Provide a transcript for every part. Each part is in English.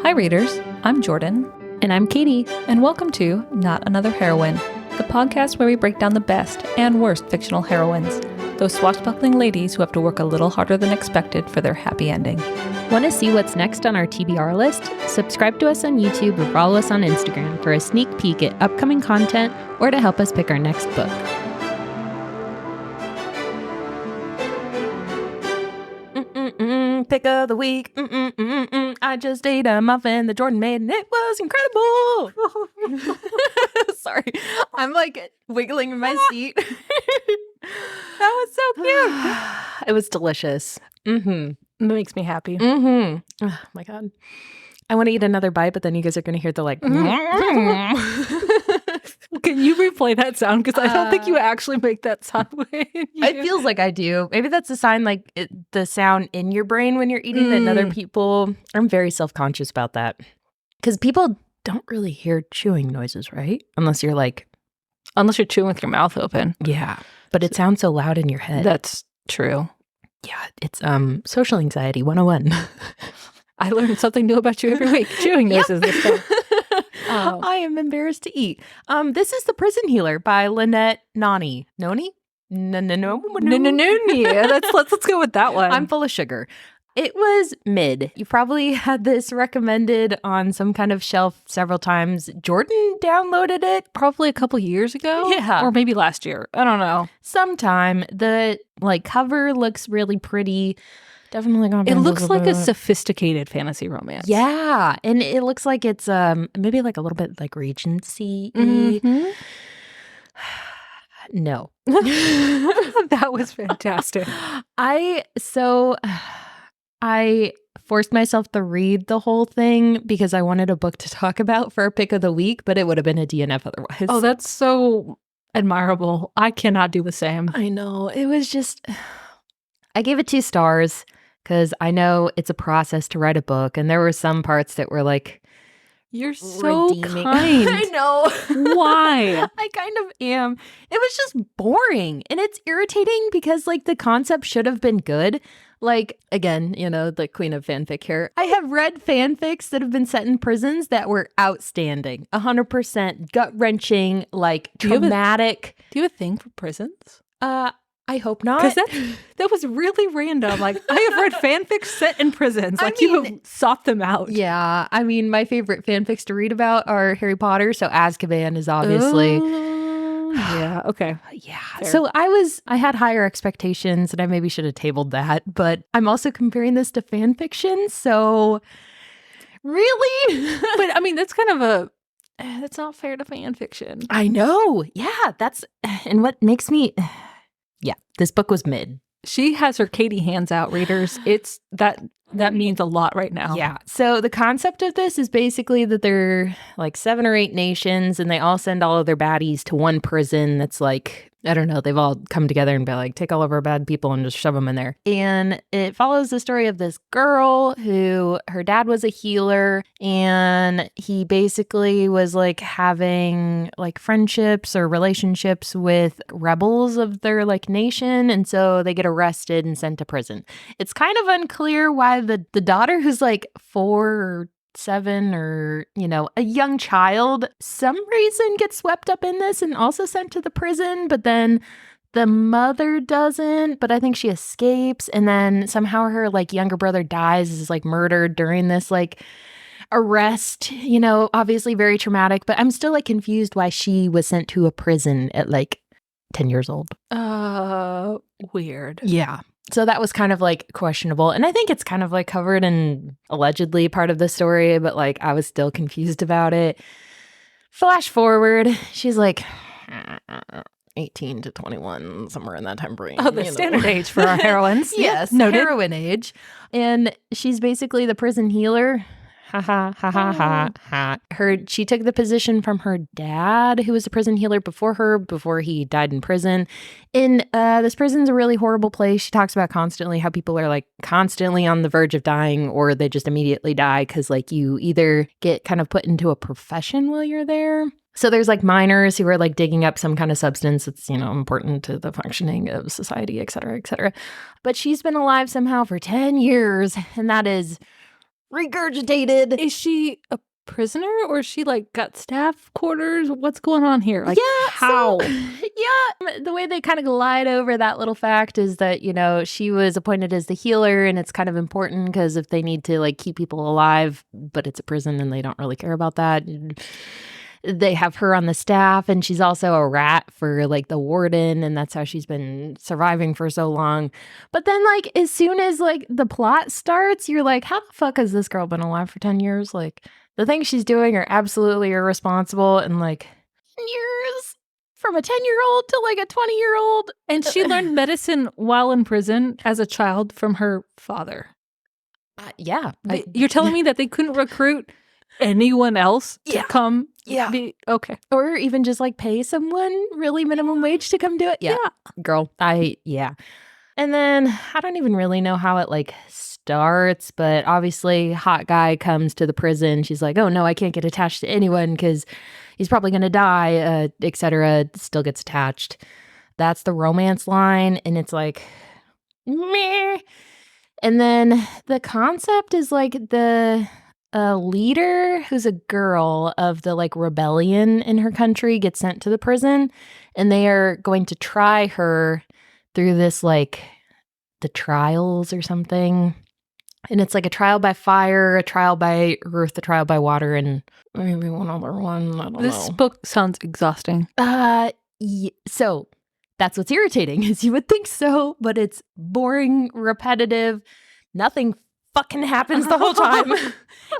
Hi readers, I'm Jordan. And I'm Katie. And welcome to Not Another Heroine, the podcast where we break down the best and worst fictional heroines, those swashbuckling ladies who have to work a little harder than expected for their happy ending. Want to see what's next on our TBR list? Subscribe to us on YouTube or follow us on Instagram for a sneak peek at upcoming content or to help us pick our next book. Pick of the week. I just ate a muffin that Jordan made and it was incredible. Sorry. I'm like wiggling in my seat. That was so cute. It was delicious. It makes me happy. Oh my God. I want to eat another bite, but then you guys are going to hear the like. Can you replay that sound? Because I don't think you actually make that sound. It feels like I do. Maybe that's a sign, like the sound in your brain when you're eating that other people. I'm very self-conscious about that. Because people don't really hear chewing noises, right? Unless you're chewing with your mouth open. Yeah. But it sounds so loud in your head. That's true. Yeah. It's social anxiety 101. I learn something new about you every week. Chewing noises this time. I am embarrassed to eat. This is The Prison Healer by Lynette Noni. Noni? No. Let's go with that one. I'm full of sugar. It was mid. You probably had this recommended on some kind of shelf several times. Jordan downloaded it probably a couple years ago. Yeah. Or maybe last year. I don't know. Sometime. The cover looks really pretty. Definitely gonna be. It looks like a sophisticated fantasy romance. Yeah, and it looks like it's maybe like a little bit like Regency. No, that was fantastic. I forced myself to read the whole thing because I wanted a book to talk about for our pick of the week, but it would have been a DNF otherwise. Oh, that's so admirable. I cannot do the same. I know. It was just. I gave it 2 stars. Because I know it's a process to write a book. And there were some parts that were like, you're so redeeming. kind. I know. Why? I kind of am. It was just boring. And it's irritating because like the concept should have been good. Like, again, the queen of fanfic here. I have read fanfics that have been set in prisons that were outstanding. 100% gut-wrenching, like traumatic. Do you have a thing for prisons? I hope not. Because that was really random. Like, I have read fanfics set in prisons. Like, you have sought them out. Yeah. I mean, my favorite fanfics to read about are Harry Potter. So Azkaban is obviously. Yeah. Okay. Yeah. Fair. So I had higher expectations and I maybe should have tabled that. But I'm also comparing this to fan fiction. So really? But I mean, that's kind of that's not fair to fan fiction. I know. Yeah. And what makes me. Yeah, this book was mid. She has her Katie hands out, readers. It's that means a lot right now. Yeah. So the concept of this is basically that they're like 7 or 8 nations and they all send all of their baddies to one prison that's like, I don't know, they've all come together and be like, take all of our bad people and just shove them in there. And it follows the story of this girl who her dad was a healer and he basically was like having like friendships or relationships with rebels of their like nation. And so they get arrested and sent to prison. It's kind of unclear why the daughter who's like 4 or 7 or, a young child, some reason gets swept up in this and also sent to the prison, but then the mother doesn't, but I think she escapes. And then somehow her like younger brother dies, is like murdered during this like arrest, obviously very traumatic, but I'm still like confused why she was sent to a prison at like 10 years old. Weird. Yeah. So that was kind of like questionable. And I think it's kind of like covered in allegedly part of the story, but like I was still confused about it. Flash forward, she's like 18 to 21, somewhere in that time frame. Oh, the standard age for our heroines. Yes, noted. Heroine age. And she's basically the prison healer. Ha ha ha ha ha ha. She took the position from her dad, who was a prison healer before he died in prison. And this prison's a really horrible place. She talks about constantly how people are like constantly on the verge of dying or they just immediately die because like you either get kind of put into a profession while you're there. So there's like miners who are like digging up some kind of substance that's, important to the functioning of society, et cetera, et cetera. But she's been alive somehow for 10 years, and that is regurgitated. Is she a prisoner or is she like got staff quarters? What's going on here? Like, how? The way they kind of glide over that little fact is that, you know, she was appointed as the healer, and it's kind of important because if they need to like keep people alive, but it's a prison and they don't really care about that, they have her on the staff, and she's also a rat for like the warden, and that's how she's been surviving for so long. But then like as soon as like the plot starts, you're like, how the fuck has this girl been alive for 10 years? Like, the things she's doing are absolutely irresponsible, and like years from a 10-year-old to like a 20-year-old. And she learned medicine while in prison as a child from her father. Yeah. You're telling me that they couldn't recruit anyone else to come be okay. Or even just like pay someone really minimum wage to come do it. Yeah. Girl, And then I don't even really know how it like starts, but obviously hot guy comes to the prison. She's like, oh no, I can't get attached to anyone because he's probably going to die, etc. Still gets attached. That's the romance line. And it's like, meh. And then the concept is like the leader who's a girl of the like rebellion in her country gets sent to the prison, and they are going to try her through this like the trials or something. And it's like a trial by fire, a trial by earth, a trial by water, and maybe one other one. I don't know. This book sounds exhausting. So that's what's irritating, is you would think so, but it's boring, repetitive. Nothing fucking happens the whole time.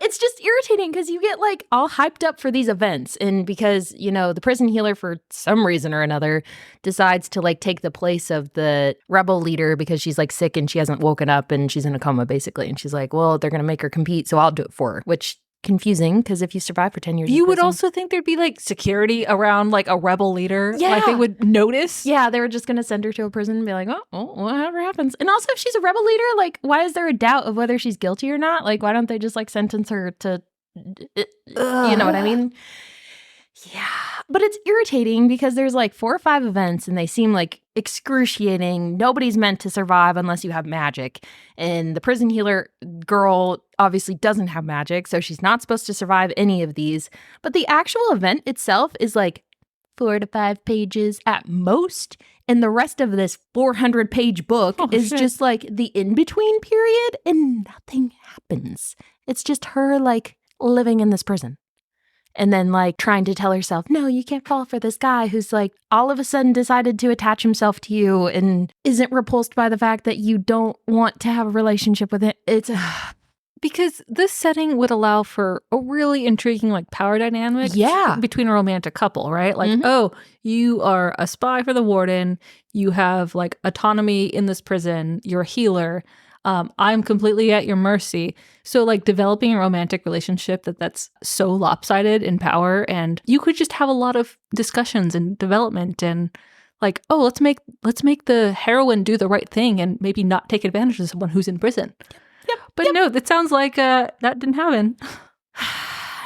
It's just irritating because you get like all hyped up for these events, and because, you know, the prison healer for some reason or another decides to like take the place of the rebel leader because she's like sick and she hasn't woken up and she's in a coma basically, and she's like, well, they're gonna make her compete, so I'll do it for her, which confusing because if you survive for 10 years you in would prison, also think there'd be like security around like a rebel leader. Like they would notice. They were just gonna send her to a prison and be like, oh, whatever happens. And also if she's a rebel leader, like why is there a doubt of whether she's guilty or not? Like why don't they just like sentence her to you know what I mean? Yeah, but it's irritating because there's like 4 or 5 events and they seem like excruciating. Nobody's meant to survive unless you have magic. And the prison healer girl obviously doesn't have magic, so she's not supposed to survive any of these. But the actual event itself is like 4 to 5 pages at most. And the rest of this 400-page book is just like the in-between period, and nothing happens. It's just her like living in this prison. And then like trying to tell herself, no, you can't fall for this guy who's like all of a sudden decided to attach himself to you and isn't repulsed by the fact that you don't want to have a relationship with it. It's because this setting would allow for a really intriguing like power dynamic between a romantic couple, right? Like, oh, you are a spy for the warden. You have like autonomy in this prison. You're a healer. I'm completely at your mercy. So like developing a romantic relationship that's so lopsided in power, and you could just have a lot of discussions and development and like, oh, let's make the heroine do the right thing and maybe not take advantage of someone who's in prison. But no, that sounds like that didn't happen.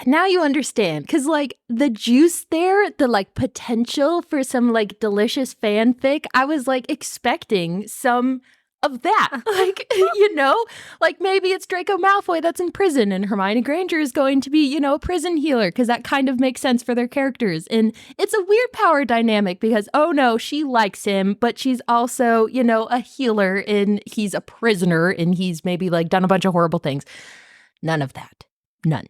Now you understand, because like the juice there, the like potential for some like delicious fanfic, I was like expecting some of that. Like, you know, like maybe it's Draco Malfoy that's in prison and Hermione Granger is going to be, you know, a prison healer, because that kind of makes sense for their characters. And it's a weird power dynamic because, oh no, she likes him, but she's also, you know, a healer and he's a prisoner and he's maybe like done a bunch of horrible things. None of that. None.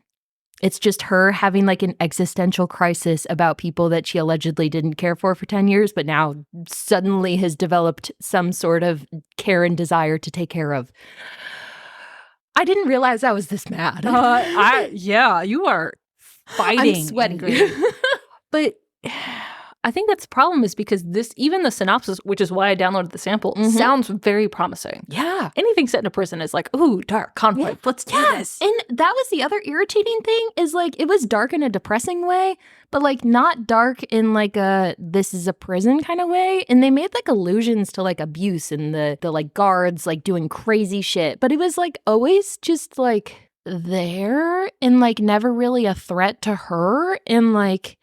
It's just her having like an existential crisis about people that she allegedly didn't care for 10 years, but now suddenly has developed some sort of care and desire to take care of. I didn't realize I was this mad. You are fighting. I'm sweating. But I think that's the problem, is because even the synopsis, which is why I downloaded the sample, sounds very promising. Yeah. Anything set in a prison is like, ooh, dark conflict. Let's do this. And that was the other irritating thing, is like it was dark in a depressing way, but like not dark in like a this is a prison kind of way. And they made like allusions to like abuse and the like guards like doing crazy shit. But it was like always just like there and like never really a threat to her. And like,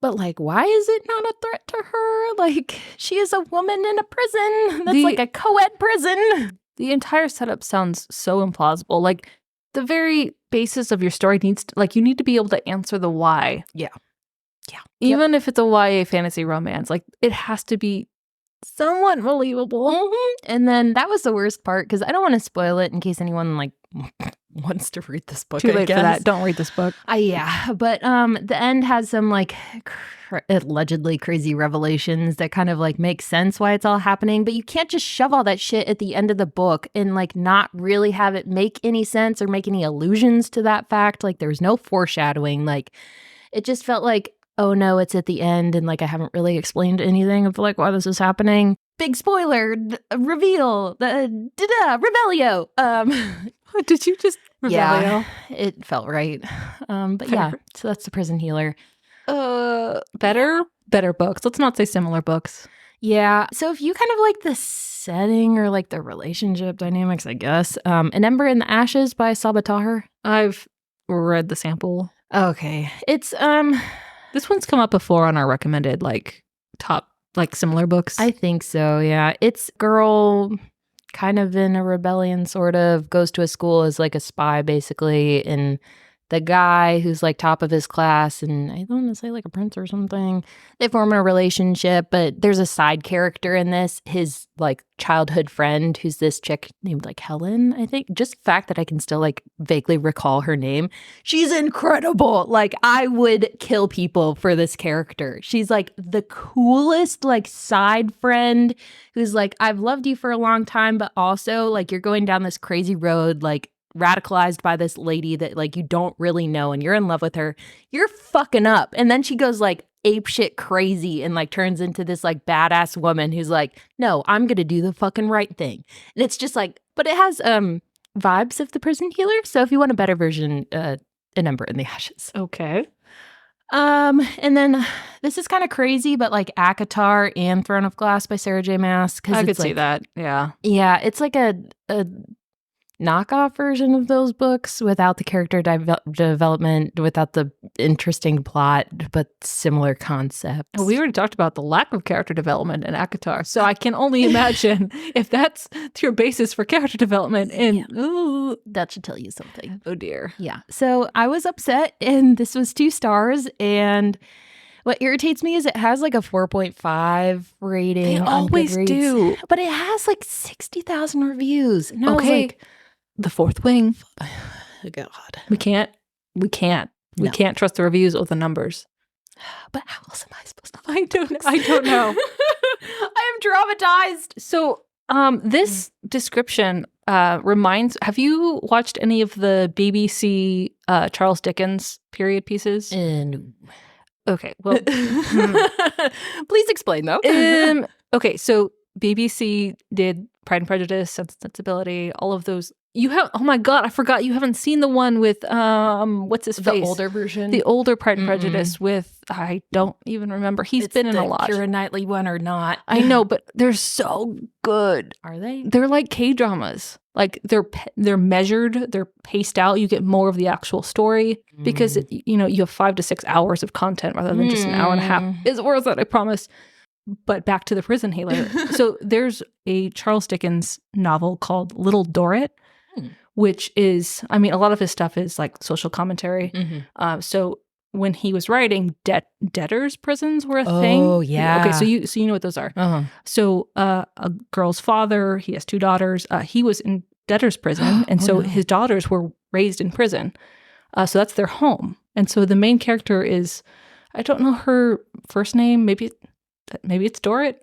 but like, why is it not a threat to her? Like, she is a woman in a prison that's like a co-ed prison. The entire setup sounds so implausible. Like, the very basis of your story needs to, like, you need to be able to answer the why. Yeah. Even if it's a YA fantasy romance, like, it has to be somewhat believable. And then that was the worst part, because I don't want to spoil it in case anyone like wants to read this book. Too late for that. Don't read this book. Yeah, but the end has some like allegedly crazy revelations that kind of like make sense why it's all happening, but you can't just shove all that shit at the end of the book and like not really have it make any sense or make any allusions to that fact. Like there's no foreshadowing. Like it just felt like, oh no, it's at the end, and like I haven't really explained anything of like why this is happening. Big spoiler, reveal, Rebellio. Did you just Rebellio? Yeah, it felt right. But yeah, so that's The Prison Healer. Better books. Let's not say similar books. Yeah. So if you kind of like the setting or like the relationship dynamics, I guess. An Ember in the Ashes by Sabaa Tahir. I've read the sample. Okay. It's this one's come up before on our recommended like top like similar books. I think so, yeah. It's girl kind of in a rebellion, sort of, goes to a school as like a spy basically, and the guy who's like top of his class, and I don't want to say like a prince or something, they form a relationship, but there's a side character in this, his like childhood friend, who's this chick named like Helen, I think. Just the fact that I can still like vaguely recall her name. She's incredible. Like I would kill people for this character. She's like the coolest like side friend who's like, I've loved you for a long time, but also like you're going down this crazy road, like radicalized by this lady that like you don't really know, and you're in love with her. You're fucking up. And then she goes like apeshit crazy and like turns into this like badass woman who's like, no, I'm gonna do the fucking right thing. And it's just like, but it has vibes of The Prison Healer. So if you want a better version, An Ember in the Ashes. Okay. And then this is kind of crazy, but like ACOTAR and Throne of Glass by Sarah J. Maas. I could see that. Yeah. Yeah, it's like a knockoff version of those books without the character development, without the interesting plot, but similar concepts. We already talked about the lack of character development in ACOTAR, so I can only imagine if that's your basis for character development. And ooh, that should tell you something. Oh dear. Yeah. So I was upset, and this was 2 stars, and what irritates me is it has like a 4.5 rating. They always GoodReads, do. but it has like 60,000 reviews. And I was like, The Fourth Wing. God. We can't trust the reviews or the numbers. But how else am I supposed to? I don't know. I am traumatized. So, this description reminds. Have you watched any of the BBC Charles Dickens period pieces? No. Okay. Well, please explain though. Okay. So BBC did Pride and Prejudice, Sense and Sensibility, all of those. You have, oh my God, I forgot you haven't seen the one with, what's his face? The older version? The older Pride and Prejudice with, I don't even remember. He's been in a lot. Keira Knightley one or not? I know, but they're so good. Are they? They're like K-dramas. Like they're measured, they're paced out. You get more of the actual story because, you have 5 to 6 hours of content rather than just an hour and a half. It's worth it, I promise. But back to The Prison Healer. So there's a Charles Dickens novel called Little Dorrit, which is, I mean, a lot of his stuff is like social commentary. So when he was writing, debtors' prisons were a thing. Oh, yeah. Okay, so you know what those are. So a girl's father, he has 2 daughters. He was in debtors' prison, and his daughters were raised in prison. So that's their home. And so the main character is, I don't know her first name, maybe it's Dorrit.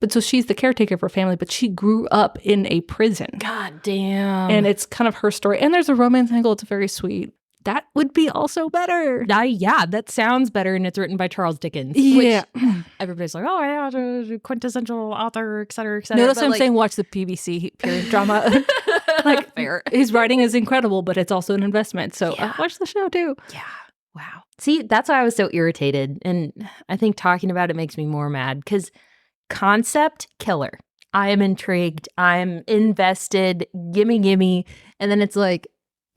But so she's the caretaker of her family, but she grew up in a prison. God damn. And it's kind of her story. And there's a romance angle. It's very sweet. That would be also better. Yeah, that sounds better, and it's written by Charles Dickens. Yeah. Which everybody's like, oh, yeah, quintessential author, et cetera, et cetera. No, that's what I'm saying. Watch the BBC period drama. Like, fair. His writing is incredible, but it's also an investment. So watch the show too. Yeah. Wow. See, that's why I was so irritated. And I think talking about it makes me more mad because concept killer. I am intrigued. I'm invested. Gimme. And then it's like,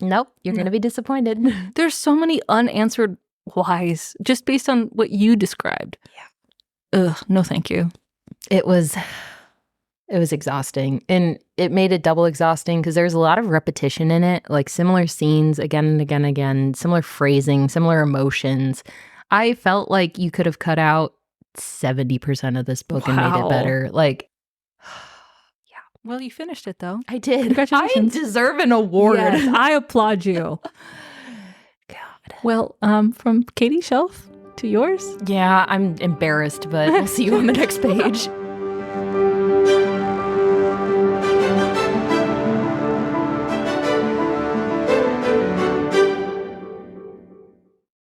nope, you're going to be disappointed. There's so many unanswered whys just based on what you described. Yeah. Ugh, no thank you. It was It was exhausting. And it made it double exhausting because there's a lot of repetition in it, like similar scenes again and again and again, similar phrasing, similar emotions. I felt like you could have cut out 70% of this book and made it better. Like, yeah. Well, you finished it though. I did. Congratulations. I deserve an award. Yes, I applaud you. God. Well, from Katie's shelf to yours. Yeah, I'm embarrassed, but we'll see you on the next page.